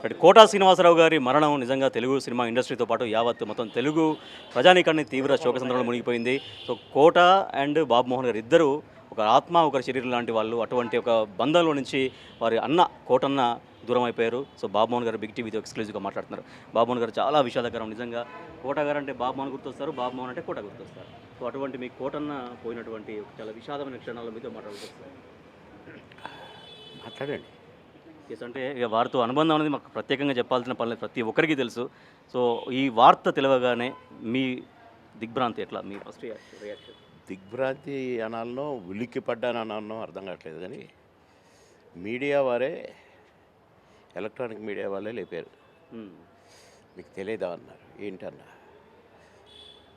అంటే కోటా శ్రీనివాసరావు గారి మరణం నిజంగా తెలుగు సినిమా ఇండస్ట్రీతో పాటు యావత్ మొత్తం తెలుగు ప్రజానీకాన్ని తీవ్ర శోకసంద్రంలో మునిగిపోయింది. సో కోట అండ్ బాబు మోహన్ గారు ఇద్దరు ఒక ఆత్మ ఒకరి శరీరం లాంటి వాళ్ళు. అటువంటి ఒక బంధంలో నుంచి వారి అన్న కోటన్న దూరం అయిపోయారు. సో బాబు మోహన్ గారు బిగ్ టీవీతో ఎక్స్క్లూజివ్గా మాట్లాడుతున్నారు. బాబు మోహన్ గారు చాలా విషాదకరం నిజంగా. కోట గారు అంటే బాబు మోహన్ గుర్తొస్తారు, బాబు మోహన్ అంటే కోట గుర్తొస్తారు. సో అటువంటి మీ కోటన్న పోయినటువంటి చాలా విషాదమైన క్షణాలు మీతో మాట్లాడుకొస్తారు. మాట్లాడండి. ఎస్, అంటే ఇక వారితో అనుబంధం అనేది మాకు ప్రత్యేకంగా చెప్పాల్సిన పని లేదు, ప్రతి ఒక్కరికి తెలుసు. సో ఈ వార్త తెలియగానే మీ దిగ్భ్రాంతి ఎట్లా, మీ ఫస్ట్ రియాక్షన్? దిగ్భ్రాంతి అనాలనో ఉలిక్కి పడ్డాను అనాలనో అర్థం కావట్లేదు, కానీ మీడియా వారే, ఎలక్ట్రానిక్ మీడియా వాళ్ళే లేపారు. మీకు తెలియదా అన్నారు. ఏంటన్నా?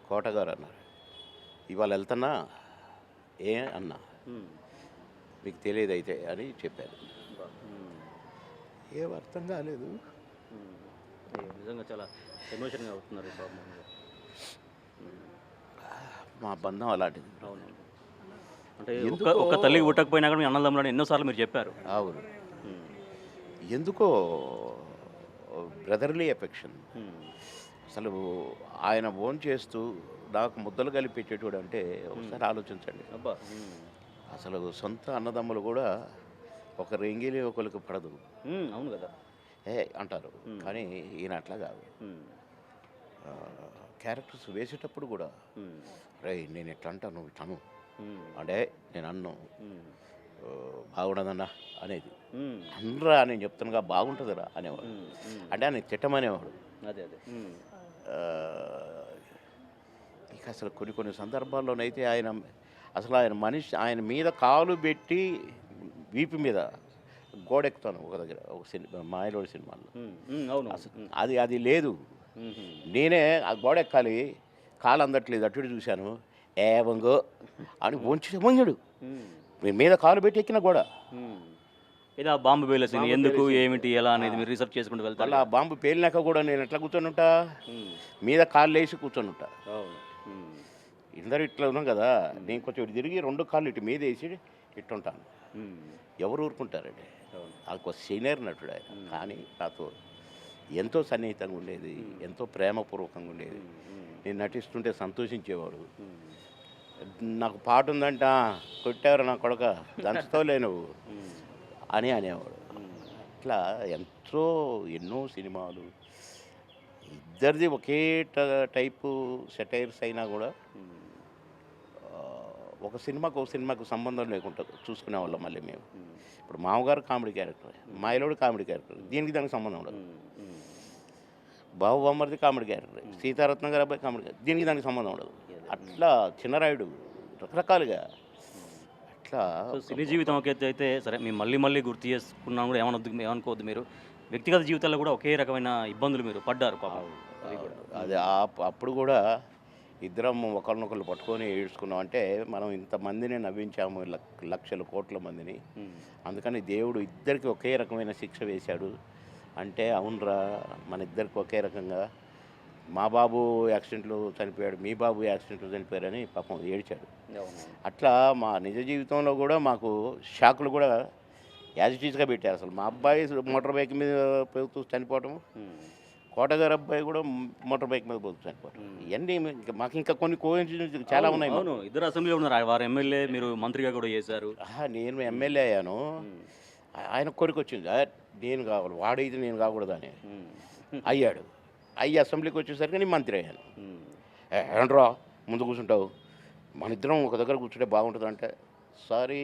కోటగారు అన్నారు. ఇవాళ వెళ్తున్నా ఏ అన్నా, మీకు తెలియదు అయితే అని చెప్పారు. ఏం అర్థం కాలేదు. నిజంగా చాలా ఎమోషన్గా అవుతున్నారు బాబు మోహన్ గారు. మా బంధం అలాంటిది. అవును, అంటే ఒక తల్లికి పుట్టకపోయినా కూడా మీ అన్నదమ్ములని ఎన్నోసార్లు మీరు చెప్పారు. అవును, ఎందుకో బ్రదర్లీ ఎఫెక్షన్. అసలు ఆయన ఓన్ చేస్తూ నాకు ముద్దలు కలిపించేటోడు అంటే ఒకసారి ఆలోచించండి. అబ్బా, అసలు సొంత అన్నదమ్ములు కూడా ఒకరు ఎంగిలి ఒకరికి పడదు. అవును కదా అంటారు, కానీ ఈయన అట్లా కాదు. క్యారెక్టర్స్ వేసేటప్పుడు కూడా రే నేను ఎట్లా అంటాను తను అంటే నేను అన్ను బాగుండదన్నా అనేది, అనరా నేను చెప్తానుగా బాగుంటుందిరా అనేవాడు. అంటే ఆయన తిట్టమనేవాడు. అదే అదే ఇక అసలు కొన్ని సందర్భాల్లోనైతే ఆయన మనిషి ఆయన మీద కాలు పెట్టి వీపు మీద గోడెక్కుతాను ఒక దగ్గర, ఒక సినిమా మాయలోడి సినిమాలో. అసలు అది లేదు. నేనే ఆ గోడ ఎక్కాలి, కాలు అందట్లేదు, అటు చూశాను, ఏవంగో అని వంచుడు మీద కాలు పెట్టి ఎక్కిన గోడ. ఇలా బాంబు పేలేసింది ఎందుకు ఏమిటి ఎలా అనేది మీరు రీసెర్చ్ చేసుకుంటూ వెళ్తారు. అలా బాంబు పేలినాక కూడా నేను ఎట్లా కూర్చొని ఉంటా, మీద కాళ్ళు వేసి కూర్చొని ఉంటా. ఇందరు ఇట్లా ఉన్నాం కదా, నేను కొంచెం ఇటు తిరిగి రెండు కాళ్ళు ఇటు మీద వేసి ఇట్టుంటాను. ఎవరు ఊరుకుంటారండి? నాకు సీనియర్ నటుడు ఆయన, కానీ నాతో ఎంతో సన్నిహితంగా ఉండేది, ఎంతో ప్రేమపూర్వకంగా ఉండేది. నేను నటిస్తుంటే సంతోషించేవాడు. నాకు పాట ఉందంట, కొట్టారు నా కొడక దంచుతోలే నువ్వు అని అనేవాడు. ఇట్లా ఎన్నో సినిమాలు, ఇద్దరిది ఒకే టైపు సెటైర్స్ అయినా కూడా ఒక సినిమాకు సంబంధం లేకుండా చూసుకునేవాళ్ళం. మళ్ళీ మేము ఇప్పుడు మామగారు కామెడీ క్యారెక్టర్, మాయలోడు కామెడీ క్యారెక్టర్, దానికి సంబంధం ఉండదు. బాబు బొమ్మరిది కామెడీ క్యారెక్టర్, సీతారత్నం గారు అబ్బాయి కామెడీ క్యారెక్టర్, దానికి సంబంధం ఉండదు. అట్లా చిన్నరాయుడు రకరకాలుగా అట్లా సినీ జీవితం ఒక ఎత్తు అయితే సరే, మేము మళ్ళీ గుర్తు చేసుకున్నా కూడా ఏమనుకోవద్దు. మీరు వ్యక్తిగత జీవితాల్లో కూడా ఒకే రకమైన ఇబ్బందులు మీరు పడ్డారు పాపం. అది అప్పుడు కూడా ఇద్దరం ఒకరినొకరు పట్టుకొని ఏడ్చుకున్నాం. అంటే మనం ఇంతమందిని నవ్వించాము, లక్షల కోట్ల మందిని. అందుకని దేవుడు ఇద్దరికి ఒకే రకమైన శిక్ష వేశాడు అంటే అవునరా, మన ఇద్దరికి ఒకే రకంగా, మా బాబు యాక్సిడెంట్లో చనిపోయాడు, మీ బాబు యాక్సిడెంట్లో చనిపోయారని పాపం ఏడ్చాడు. అట్లా మా నిజ జీవితంలో కూడా మాకు షాకులు కూడా యాజిటీస్గా పెట్టారు. అసలు మా అబ్బాయి మోటార్ బైక్ మీద పోతూ చనిపోవటం, కోటగారు అబ్బాయి కూడా మోటార్ బైక్ మీద పోతూ చనిపోవటం, ఇవన్నీ మాకు ఇంకా కొన్ని కోఇన్సిడెన్స్ చాలా ఉన్నాయి. అవును, ఇద్దరు అసెంబ్లీలో ఉన్నారు, వారు ఎమ్మెల్యే, మీరు మంత్రిగా కూడా చేశారు. నేను ఎమ్మెల్యే అయ్యాను, ఆయన కోరిక వచ్చింది నేను కావాలి, వాడైతే నేను కాకూడదని అయ్యాడు. అసెంబ్లీకి వచ్చేసరికి నేను మంత్రి అయ్యాను. ఏంట్రా ముందు కూర్చుంటావు, మన ఇద్దరం ఒక దగ్గర కూర్చుంటే బాగుంటుంది అంటే, సారీ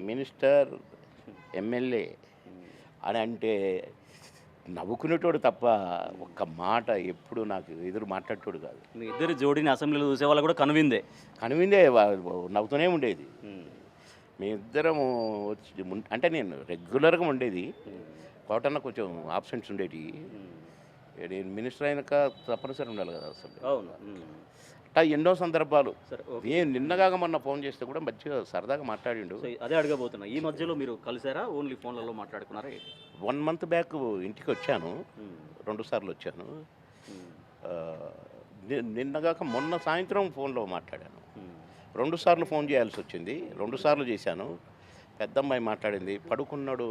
మినిస్టర్ ఎమ్మెల్యే అని అంటే నవ్వుకునేటోడు తప్ప ఒక్క మాట ఎప్పుడు నాకు ఎదురు మాట్లాడేటోడు కాదు. మీ ఇద్దరు జోడిని అసెంబ్లీలో చూసే వాళ్ళు కూడా కనువిందే నవ్వుతూనే ఉండేది. మేమిద్దరం వచ్చి అంటే నేను రెగ్యులర్గా ఉండేది, కోటన్న కొంచెం ఆబ్సెంట్స్ ఉండేవి. నేను మినిస్టర్ అయినాక తప్పనిసరి ఉండాలి కదా అసలు. అవును, అట్లా ఎన్నో సందర్భాలు. నేను నిన్నగా మొన్న ఫోన్ చేస్తే కూడా మంచిగా సరదాగా మాట్లాడిండు. అదే అడగబోతున్నా, ఈ మధ్యలో మీరు కలిసారా, ఓన్లీ ఫోన్లలో మాట్లాడుకున్నారా? 1 month బ్యాక్ ఇంటికి వచ్చాను, 2 సార్లు వచ్చాను. నిన్నగాక మొన్న సాయంత్రం ఫోన్లో మాట్లాడాను. 2 సార్లు ఫోన్ చేయాల్సి వచ్చింది, 2 సార్లు చేశాను. పెద్దమ్మాయి మాట్లాడింది, పడుకున్నాడు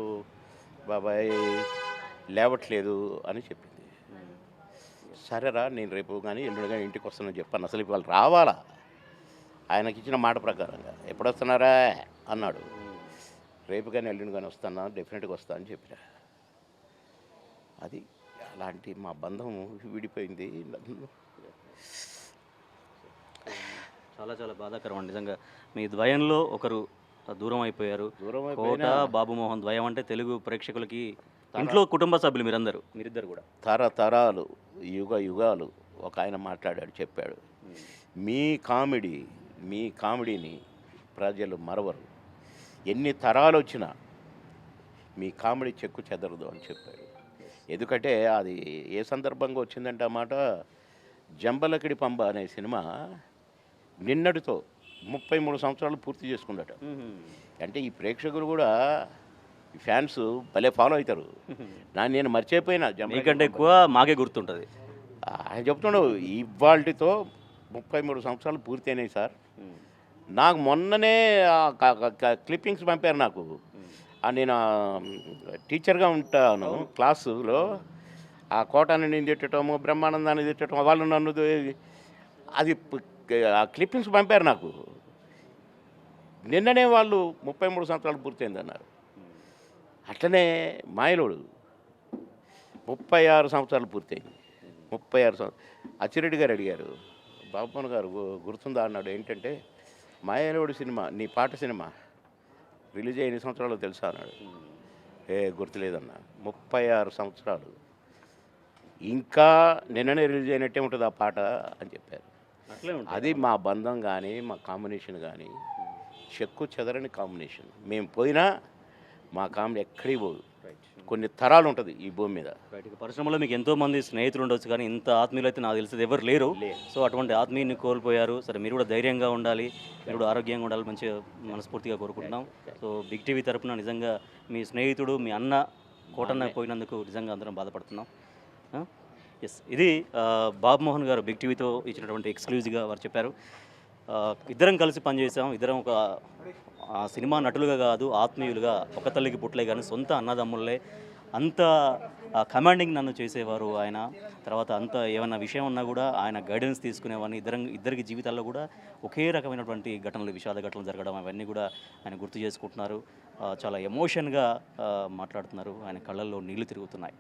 బాబాయ్ లేవట్లేదు అని చెప్పింది. సరేరా నేను రేపు కానీ ఎల్లుండి కానీ ఇంటికి వస్తానని చెప్పాను. అసలు వాళ్ళు రావాలా ఆయనకి ఇచ్చిన మాట ప్రకారంగా. ఎప్పుడు వస్తున్నారా అన్నాడు. రేపు కానీ ఎల్లుండి కానీ వస్తానా, డెఫినెట్గా వస్తా అని చెప్పిన. అది అలాంటి మా బంధం విడిపోయింది. చాలా చాలా బాధాకరం అండి నిజంగా. మీ ద్వయంలో ఒకరు దూరం అయిపోయారు. దూరం కోట అయిపోయినా బాబుమోహన్ ద్వయం అంటే తెలుగు ప్రేక్షకులకి ఇంట్లో కుటుంబ సభ్యులు మీరిద్దరు కూడా. తరతరాలు యుగాలు ఒక ఆయన మాట్లాడాడు, చెప్పాడు, మీ కామెడీని ప్రజలు మరవరు, ఎన్ని తరాలు వచ్చినా మీ కామెడీ చెక్కు చెదరదు అని చెప్పాడు. ఎందుకంటే అది ఏ సందర్భంగా వచ్చిందంటే ఆ మాట, జంబలకిడి పంబ అనే సినిమా నిన్నటితో 33 సంవత్సరాలు పూర్తి చేసుకున్నట. అంటే ఈ ప్రేక్షకులు కూడా ఈ ఫ్యాన్స్ భలే ఫాలో అవుతారు. నేను మర్చిపోయినా మీకంటే ఎక్కువ మాకే గుర్తుంటుంది. ఆయన చెప్తున్నాడు ఇవాళతో 33 సంవత్సరాలు పూర్తి అయినాయి సార్. నాకు మొన్ననే క్లిప్పింగ్స్ పంపారు నాకు. నేను టీచర్గా ఉంటాను క్లాసులో. ఆ కోటాన్ని నేను తిట్టడము, బ్రహ్మానందాన్ని తిట్టడం, వాళ్ళు నన్ను అది ఆ క్లిప్పింగ్స్ పంపారు నాకు. నిన్ననే వాళ్ళు 33 సంవత్సరాలు పూర్తయిందన్నారు. అట్లనే మాయలోడు 36 సంవత్సరాలు పూర్తయింది. 36 సంవత్సరాలు. అచ్చిరెడ్డి గారు అడిగారు, బాబుమోహన్ గారు గుర్తుందా అన్నాడు. ఏంటంటే మాయలోడు సినిమా, నీ పాట సినిమా రిలీజ్ అయ్యే 8 సంవత్సరాలు తెలుసా అన్నాడు. గుర్తులేదన్నా. 36 సంవత్సరాలు ఇంకా నిన్ననే రిలీజ్ అయినట్టే ఉంటుంది ఆ పాట అని చెప్పారు. అది మా బంధం కానీ మా కాంబినేషన్ కానీ చెక్కు చెదరని కాంబినేషన్. మేము పోయినా మా కామెడీ ఎక్కడికి పోదు. కొన్ని తరాలు ఉంటుంది ఈ భూమి మీద. పరిశ్రమలో మీకు ఎంతోమంది స్నేహితులు ఉండొచ్చు, కానీ ఇంత ఆత్మీయులు అయితే నాకు తెలిసేది ఎవరు లేరు. సో అటువంటి ఆత్మీయుని కోల్పోయారు. సరే, మీరు కూడా ధైర్యంగా ఉండాలి, మీరు కూడా ఆరోగ్యంగా ఉండాలి, మంచిగా మనస్ఫూర్తిగా కోరుకుంటున్నాం. సో బిగ్ టీవీ తరపున నిజంగా మీ స్నేహితుడు, మీ అన్న కోటన్న పోయినందుకు నిజంగా అందరం బాధపడుతున్నాం. ఎస్, ఇది బాబుమోహన్ గారు బిగ్ టీవీతో ఇచ్చినటువంటి ఎక్స్క్లూజివ్గా వారు చెప్పారు. ఇద్దరం కలిసి పనిచేసాం, ఇద్దరం ఒక సినిమా నటులుగా కాదు, ఆత్మీయులుగా, ఒక తల్లికి పుట్టలే కానీ సొంత అన్నదమ్ముళ్ళే. అంత కమాండింగ్ నన్ను చేసేవారు ఆయన. తర్వాత అంత ఏమైనా విషయం ఉన్నా కూడా ఆయన గైడెన్స్ తీసుకునేవాడిని. ఇద్దరికి జీవితాల్లో కూడా ఒకే రకమైనటువంటి ఘటనలు, విషాద ఘటనలు జరగడం, అవన్నీ కూడా ఆయన గుర్తు చేసుకుంటున్నారు. చాలా ఎమోషన్గా మాట్లాడుతున్నారు. ఆయన కళ్ళల్లో నీళ్లు తిరుగుతున్నాయి.